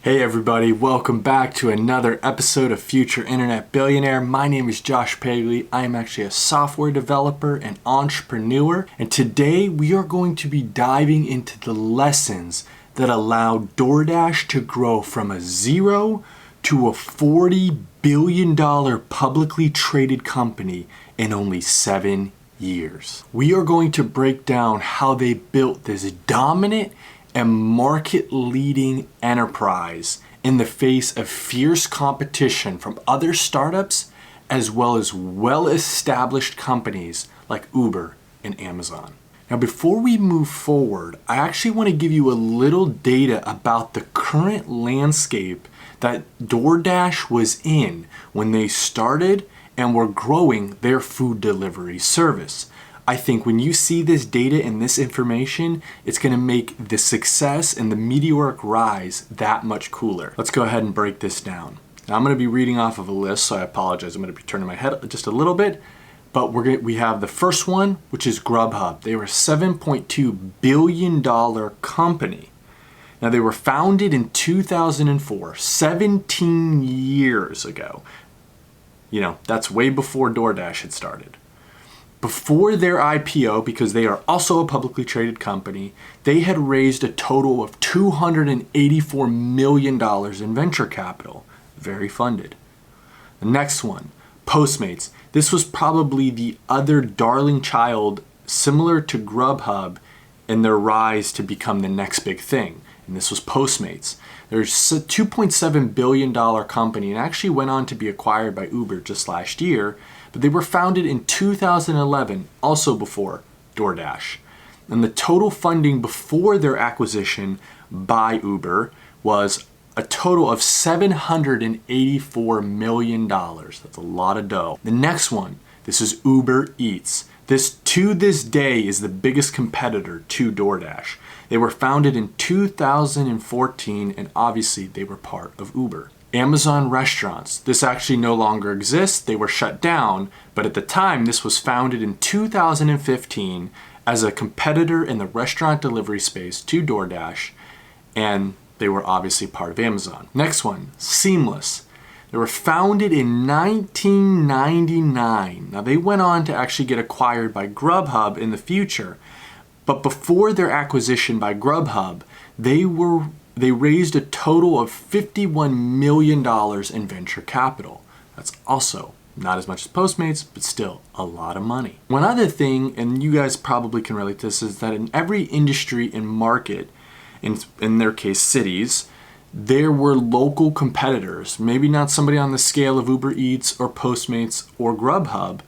Hey everybody, welcome back to another episode of Future Internet Billionaire. My name is Josh Paley. I am actually a software developer and entrepreneur, and today we are going to be diving into the lessons that allowed DoorDash to grow from a zero to a $40 billion publicly traded company in only 7 years. We are going to break down how they built this dominant and market-leading enterprise in the face of fierce competition from other startups as well as well-established companies like Uber and Amazon. Now, before we move forward, I actually want to give you a little data about the current landscape that DoorDash was in when they started and were growing their food delivery service. I think when you see this data and this information, it's going to make the success and the meteoric rise that much cooler. Let's go ahead and break this down. Now, I'm going to be reading off of a list, so I apologize. I'm going to be turning my head just a little bit, but we have the first one, which is Grubhub. They were a $7.2 billion company. Now, they were founded in 2004, 17 years ago. You know, that's way before DoorDash had started. Before their IPO, because they are also a publicly traded company, they had raised a total of $284 million in venture capital. Very funded. The next one, Postmates. This was probably the other darling child similar to Grubhub in their rise to become the next big thing. And this was Postmates. There's a $2.7 billion company and actually went on to be acquired by Uber just last year. But they were founded in 2011, also before DoorDash. And the total funding before their acquisition by Uber was a total of $784 million. That's a lot of dough. The next one, this is Uber Eats. This, to this day, is the biggest competitor to DoorDash. They were founded in 2014, and obviously they were part of Uber. Amazon Restaurants. This actually no longer exists. They were shut down, but at the time, this was founded in 2015 as a competitor in the restaurant delivery space to DoorDash, and they were obviously part of Amazon. Next one, Seamless. They were founded in 1999. Now, they went on to actually get acquired by Grubhub in the future, but before their acquisition by Grubhub, they raised a total of $51 million in venture capital. That's also not as much as Postmates, but still a lot of money. One other thing, and you guys probably can relate to this, is that in every industry and market, in their case cities, there were local competitors. Maybe not somebody on the scale of Uber Eats or Postmates or Grubhub,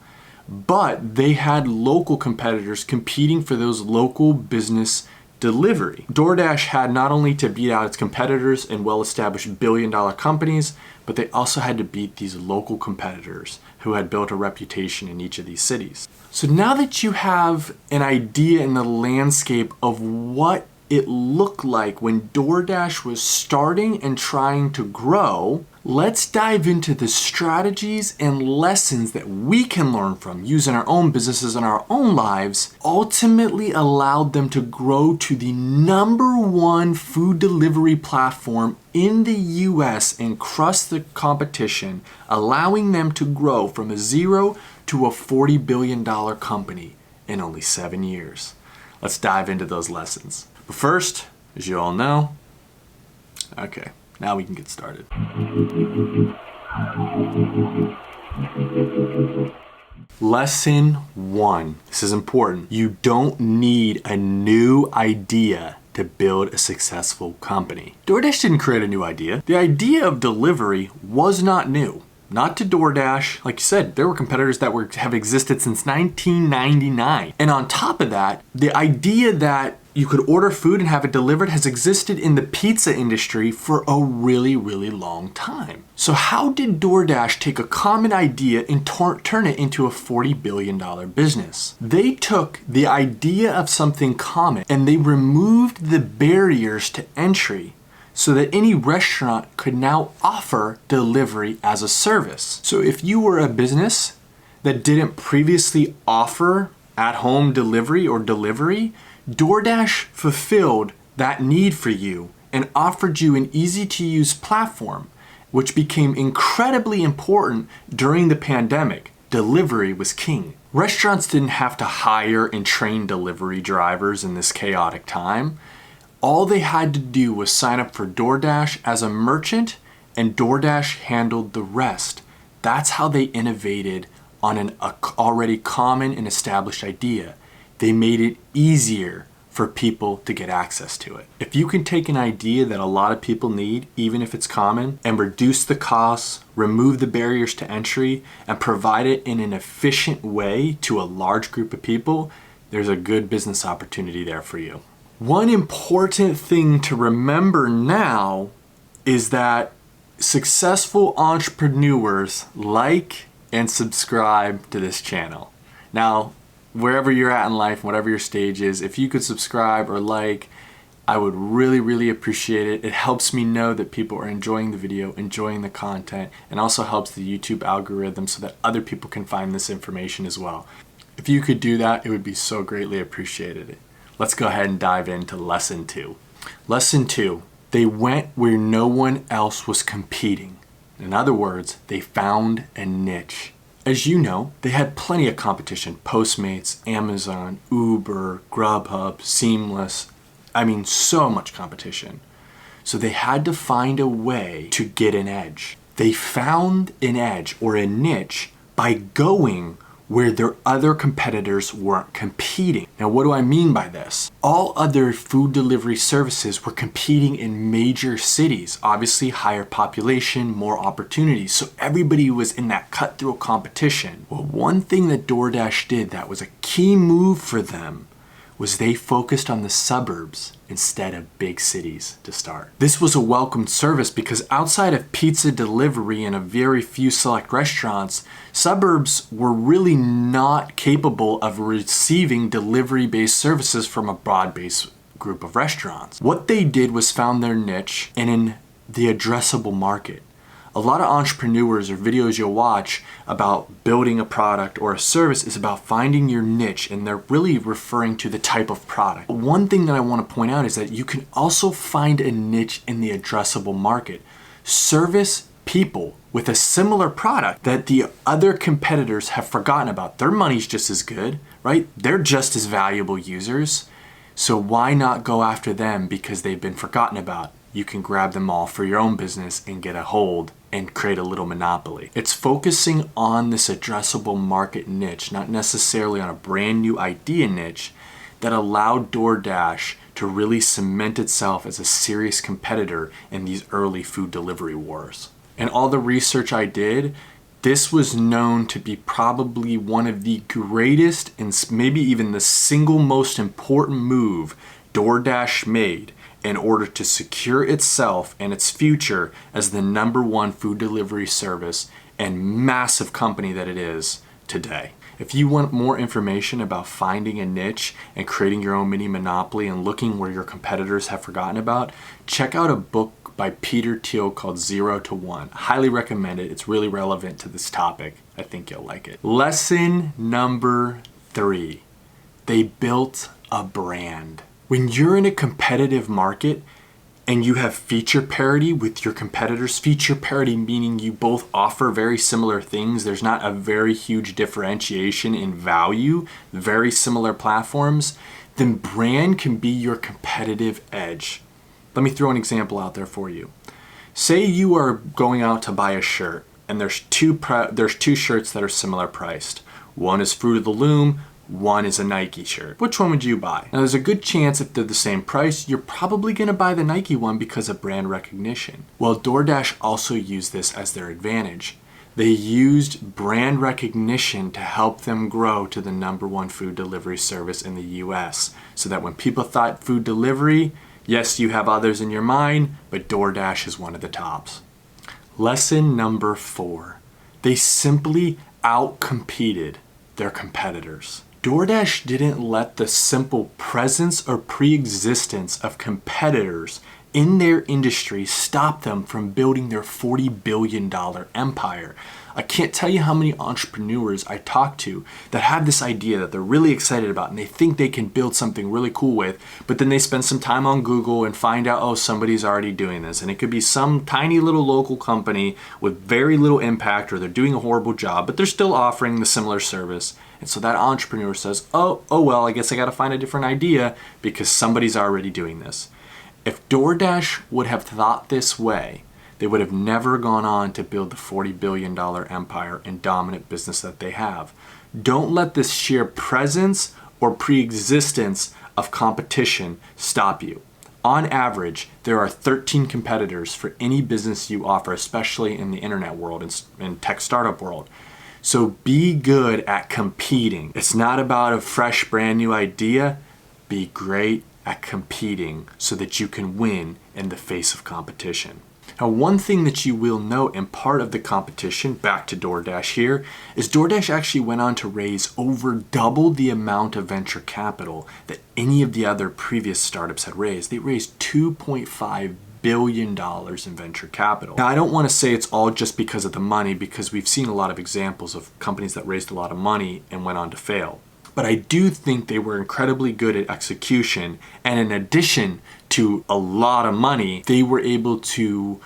but they had local competitors competing for those local business delivery. DoorDash had not only to beat out its competitors and well-established billion-dollar companies, but they also had to beat these local competitors who had built a reputation in each of these cities. So now that you have an idea in the landscape of what it looked like when DoorDash was starting and trying to grow, let's dive into the strategies and lessons that we can learn from using our own businesses and our own lives, ultimately allowed them to grow to the #1 food delivery platform in the US and crush the competition, allowing them to grow from a zero to a $40 billion company in only 7 years. Let's dive into those lessons. But first, as you all know, okay, now we can get started. Lesson 1. This is important. You don't need a new idea to build a successful company. DoorDash didn't create a new idea. The idea of delivery was not new. Not to DoorDash. Like you said, there were competitors that have existed since 1999. And on top of that, the idea that you could order food and have it delivered has existed in the pizza industry for a really, really long time. So how did DoorDash take a common idea and turn it into a $40 billion business? They took the idea of something common and they removed the barriers to entry so that any restaurant could now offer delivery as a service. So if you were a business that didn't previously offer at-home delivery or delivery, DoorDash fulfilled that need for you and offered you an easy-to-use platform, which became incredibly important during the pandemic. Delivery was king. Restaurants didn't have to hire and train delivery drivers in this chaotic time. All they had to do was sign up for DoorDash as a merchant, and DoorDash handled the rest. That's how they innovated on an already common and established idea. They made it easier for people to get access to it. If you can take an idea that a lot of people need, even if it's common, and reduce the costs, remove the barriers to entry, and provide it in an efficient way to a large group of people, there's a good business opportunity there for you. One important thing to remember now is that successful entrepreneurs like and subscribe to this channel. Now, wherever you're at in life, whatever your stage is, if you could subscribe or like, I would really appreciate it. It helps me know that people are enjoying the video, enjoying the content, and also helps the YouTube algorithm so that other people can find this information as well. If you could do that, it would be so greatly appreciated. Let's go ahead and dive into lesson 2. Lesson 2, they went where no one else was competing. In other words, they found a niche. As you know, they had plenty of competition. Postmates, Amazon, Uber, Grubhub, Seamless. I mean, so much competition. So they had to find a way to get an edge. They found an edge or a niche by going where their other competitors weren't competing. Now, what do I mean by this? All other food delivery services were competing in major cities, obviously higher population, more opportunities. So everybody was in that cutthroat competition. Well, one thing that DoorDash did that was a key move for them was they focused on the suburbs instead of big cities to start. This was a welcomed service because outside of pizza delivery and a very few select restaurants, suburbs were really not capable of receiving delivery-based services from a broad-based group of restaurants. What they did was found their niche and in the addressable market. A lot of entrepreneurs or videos you'll watch about building a product or a service is about finding your niche, and they're really referring to the type of product. One thing that I want to point out is that you can also find a niche in the addressable market. Service people with a similar product that the other competitors have forgotten about. Their money's just as good, right? They're just as valuable users. So why not go after them because they've been forgotten about? You can grab them all for your own business and get a hold and create a little monopoly. It's focusing on this addressable market niche, not necessarily on a brand new idea niche, that allowed DoorDash to really cement itself as a serious competitor in these early food delivery wars. And all the research I did, this was known to be probably one of the greatest and maybe even the single most important move DoorDash made in order to secure itself and its future as the #1 food delivery service and massive company that it is today. If you want more information about finding a niche and creating your own mini monopoly and looking where your competitors have forgotten about, check out a book by Peter Thiel called 0 to 1. Highly recommend it. It's really relevant to this topic. I think you'll like it. Lesson number 3, they built a brand. When you're in a competitive market and you have feature parity with your competitors, feature parity meaning you both offer very similar things, there's not a very huge differentiation in value, very similar platforms, then brand can be your competitive edge. Let me throw an example out there for you. Say you are going out to buy a shirt and there's two shirts that are similar priced. One is Fruit of the Loom, one is a Nike shirt. Which one would you buy? Now there's a good chance if they're the same price, you're probably gonna buy the Nike one because of brand recognition. Well, DoorDash also used this as their advantage. They used brand recognition to help them grow to the #1 food delivery service in the US. So that when people thought food delivery, yes, you have others in your mind, but DoorDash is one of the tops. Lesson number 4, they simply outcompeted their competitors. DoorDash didn't let the simple presence or pre-existence of competitors in their industry stop them from building their $40 billion empire. I can't tell you how many entrepreneurs I talk to that have this idea that they're really excited about and they think they can build something really cool with, but then they spend some time on Google and find out, oh, somebody's already doing this. And it could be some tiny little local company with very little impact, or they're doing a horrible job, but they're still offering the similar service. And so that entrepreneur says, oh well, I guess I got to find a different idea because somebody's already doing this. If DoorDash would have thought this way, they would have never gone on to build the $40 billion empire and dominant business that they have. Don't let this sheer presence or pre-existence of competition stop you. On average, there are 13 competitors for any business you offer, especially in the internet world and tech startup world. So be good at competing. It's not about a fresh, brand new idea. Be great at competing so that you can win in the face of competition. Now, one thing that you will note in part of the competition, back to DoorDash here, is DoorDash actually went on to raise over double the amount of venture capital that any of the other previous startups had raised. They raised $2.5 billion in venture capital. Now, I don't want to say it's all just because of the money, because we've seen a lot of examples of companies that raised a lot of money and went on to fail. But I do think they were incredibly good at execution, and in addition to a lot of money, they were able to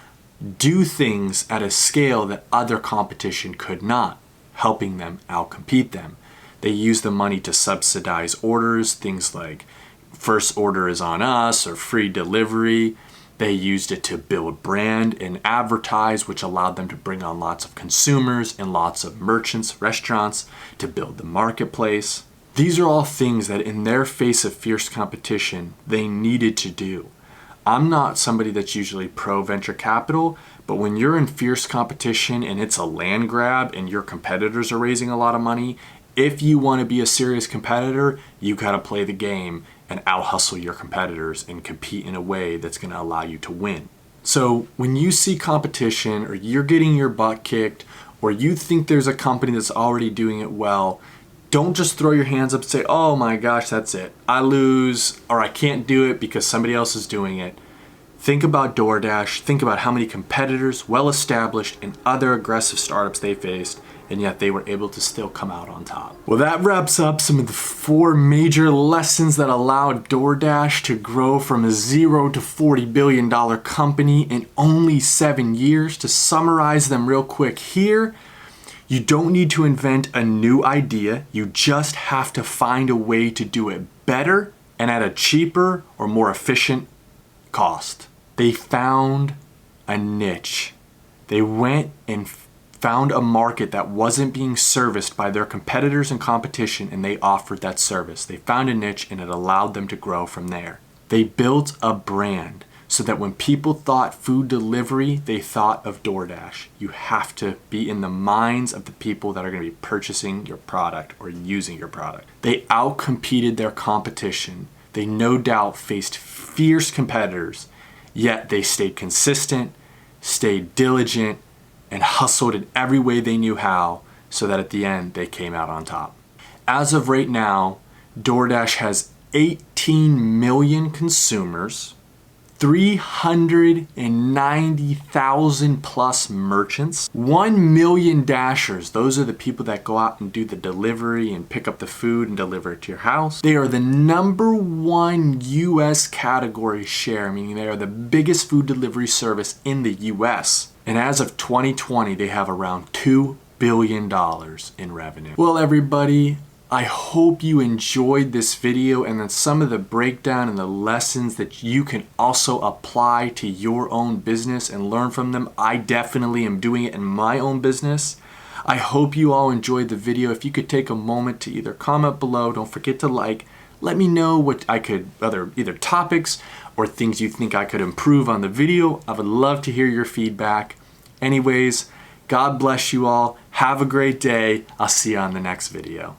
do things at a scale that other competition could not, helping them outcompete them. They used the money to subsidize orders, things like first order is on us or free delivery. They used it to build brand and advertise, which allowed them to bring on lots of consumers and lots of merchants, restaurants, to build the marketplace. These are all things that in their face of fierce competition, they needed to do. I'm not somebody that's usually pro venture capital, but when you're in fierce competition and it's a land grab and your competitors are raising a lot of money, if you want to be a serious competitor, you got to play the game and out-hustle your competitors and compete in a way that's going to allow you to win. So when you see competition, or you're getting your butt kicked, or you think there's a company that's already doing it well, don't just throw your hands up and say, oh my gosh, that's it. I lose, or I can't do it because somebody else is doing it. Think about DoorDash. Think about how many competitors, well-established, and other aggressive startups they faced, and yet they were able to still come out on top. Well, that wraps up some of the 4 major lessons that allowed DoorDash to grow from a $0 to $40 billion company in only 7 years. To summarize them real quick here, you don't need to invent a new idea. You just have to find a way to do it better and at a cheaper or more efficient cost. They found a niche. They went and found a market that wasn't being serviced by their competitors and competition, and they offered that service. They found a niche, and it allowed them to grow from there. They built a brand so that when people thought food delivery, they thought of DoorDash. You have to be in the minds of the people that are going to be purchasing your product or using your product. They outcompeted their competition. They no doubt faced fierce competitors, yet they stayed consistent, stayed diligent, and hustled in every way they knew how, so that at the end they came out on top. As of right now, DoorDash has 18 million consumers, 390,000 plus merchants, 1 million dashers. Those are the people that go out and do the delivery and pick up the food and deliver it to your house. They are the #1 US category share, meaning they are the biggest food delivery service in the US. And as of 2020, they have around $2 billion in revenue. Well, everybody, I hope you enjoyed this video and then some of the breakdown and the lessons that you can also apply to your own business and learn from them. I definitely am doing it in my own business. I hope you all enjoyed the video. If you could take a moment to either comment below, don't forget to like, let me know what I could, either topics or things you think I could improve on the video. I would love to hear your feedback. Anyways, God bless you all. Have a great day. I'll see you on the next video.